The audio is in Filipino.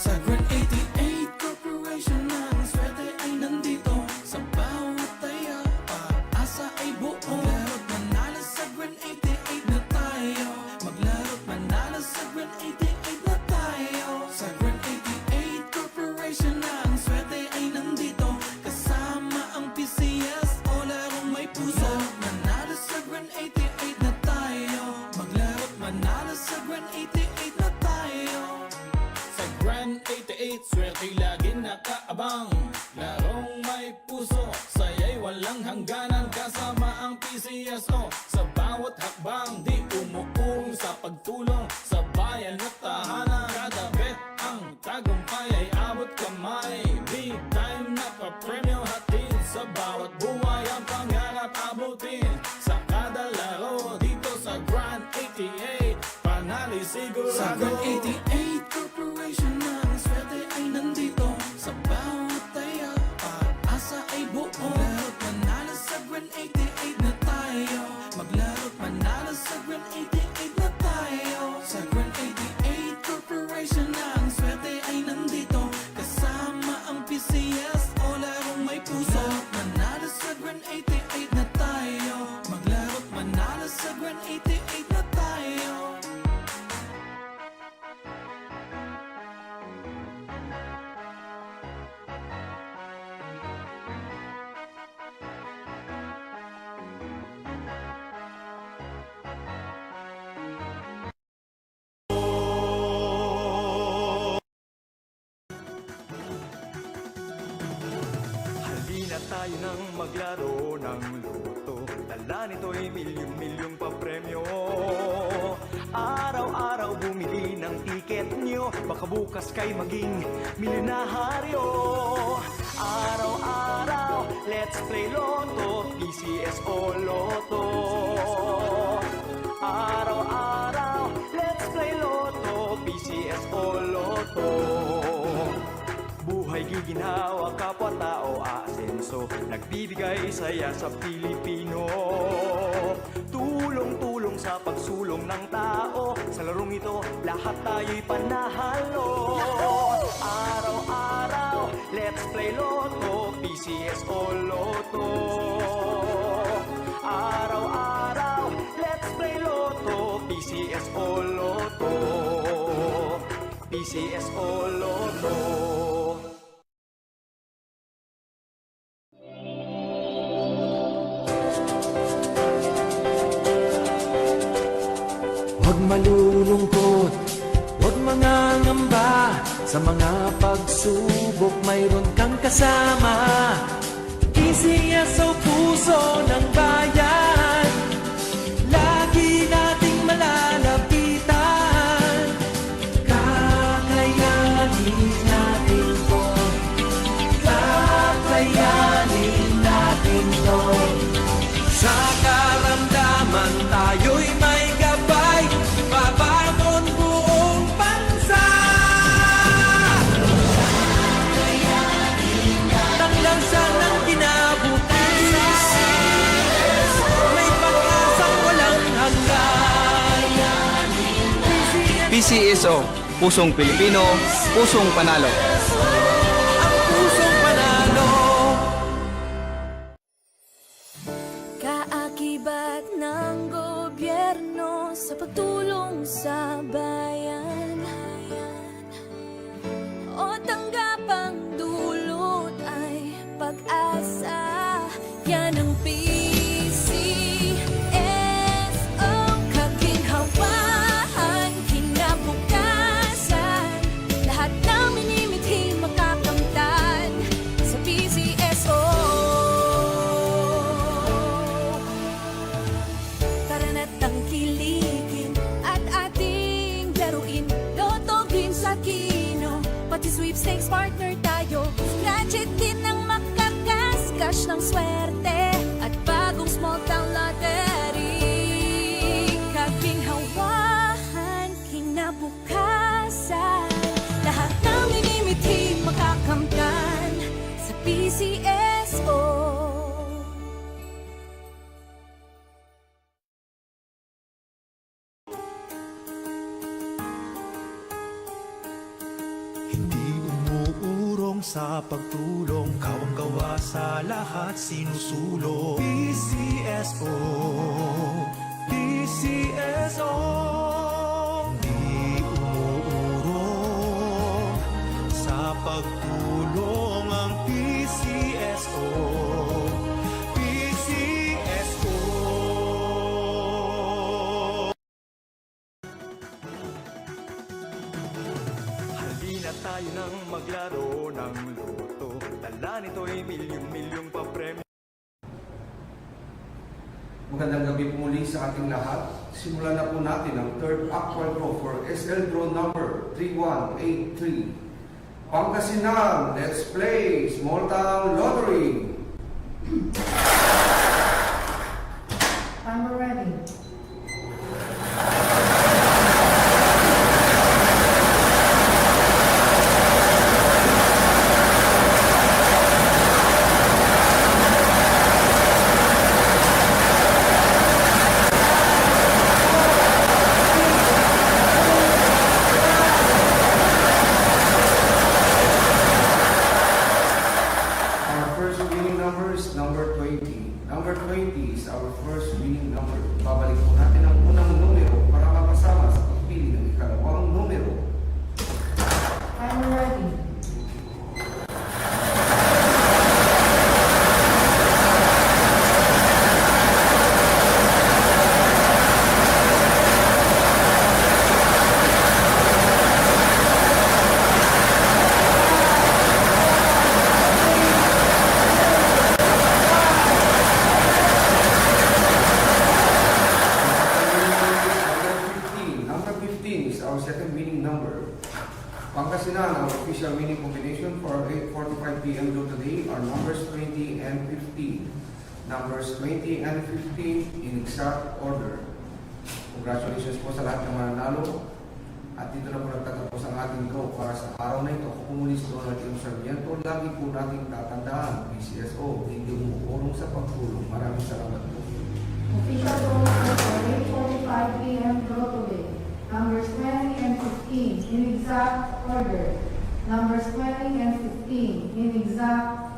Sa Grand 88 Corporation ng swerte ay nandito. Sa bawat taya, pag-asa ay buo. Maglaro't manalo sa Grand 88 na tayo. Maglaro't manalo sa Grand 88 na tayo. Sa Grand 88 Corporation ng swerte ay nandito. Kasama ang PCS o larong may puso. Manalo sa Grand 88 na tayo. Maglaro't manalo sa Grand 88 na tayo. Sa Grand 88, swerte lagi nakaabang. Larong may puso, saya'y walang hangganan. Kasama ang PCSO sa bawat hakbang. Di umuurong sa pagtulong sa bayan at tahanan. Kada bet ang tagumpay ay abot kamay. Big time na papremyo hatid. Sa bawat buhay ang pangarap abutin. Sa kada laro dito sa Grand 88, panali sigurado. Sa Grand 88 Corporation ng swerte ay nandito. Sa bawat taya, pag-asa ay buo. Maglaro't manalo sa Grand 88 na tayo. Maglaro't manalo sa Grand 88 na tayo. Sa Grand 88 Corporation ng swerte ay nandito. Kasama ang PCS o larong may puso. Manalo sa Grand 88 na tayo. Maglaro't manalo sa Grand 88 na tayo. Halina tayo nang maglaro ng loto. Dala nito'y milyong-milyong papremyo. Araw-araw bumili ng tiket nyo. Baka bukas kay maging milyonaryo. Araw-araw, let's play Lotto, PCS o Lotto. Araw-araw, let's play Lotto, PCS o Lotto. Buhay giginhawa, kapwa-tao aasenso. Nagbibigay saya sa Pilipino. Tulong-tulong sa pagsulong ng tao. Sa larong ito, lahat tayo'y panahalo. Araw-araw, let's play Lotto, PCS o Lotto. Araw-araw, let's play Lotto, PCS o Lotto. PCS o Lotto. Huwag malulungkot, huwag mangangamba. Sa mga pagsubok mayroon kang kasama. PCS o puso ng bayan, lagi nating malalapitan. Kakayanin natin to, kakayanin natin to. Sa karamdaman tayo'y may gabay, babangon buong bansa. Tanglansan ng kinabukasan, may pag-asang walang hanggan. PCSO, Pusong Pilipino, Pusong Panalo. Ang pusong panalo. Kaakibat ng gobyerno sa pagtulong sa bayan, o tanggapang dulot ay pag-asa. Yan ang PCSO, kaginhawahan, kinabukasan. Lahat ng minimithi makakamtan sa PCSO. Tara na't tangkilikin at ating laruin. Lotto, Greens at Kino, pati sweepstakes partner tayo. Scratch it din ang makakascash ng swerte at bagong small town lottery. Kaginhawahan, kinabukasan. Lahat ng minimithi makakamtan sa PCSO. Hindi sa pagtulong, kawang-gawa sa lahat sinusulong. PCSO, PCSO, di umuurong sa pagtulong ang PCSO, PCSO. Halina tayo nang maglaro ng loto. Dala nito'y milyong-milyong papremyo. Magandang gabi po muli sa ating lahat. Simulan na po natin ang third actual draw for SL draw number 3183. Pangasinan, let's play Small Town Lottery. I'm ready. Our first winning number is number 20. Number 20 is our first winning number. Babalik po natin ang unang numero para mapasama sa pagpili ng ikalawang numero. I'm ready. Number 15 is our second winning number. Pangasinan, our official winning combination for 8:45 p.m. draw today are numbers 20 and 15. Numbers 20 and 15 in exact order. Congratulations po sa lahat ng mananalo. At dito na po nagtatapos ang ating draw para sa araw na ito. Ako po muli si Donald M. Sarmiento. Lagi po nating tatandaan, PCSO, hindi umuulong sa pagtulong. Maraming salamat po. Official draw number for 8:45 p.m. draw today. Numbers 20 and 15 in exact order. Numbers 20 and 15 in exact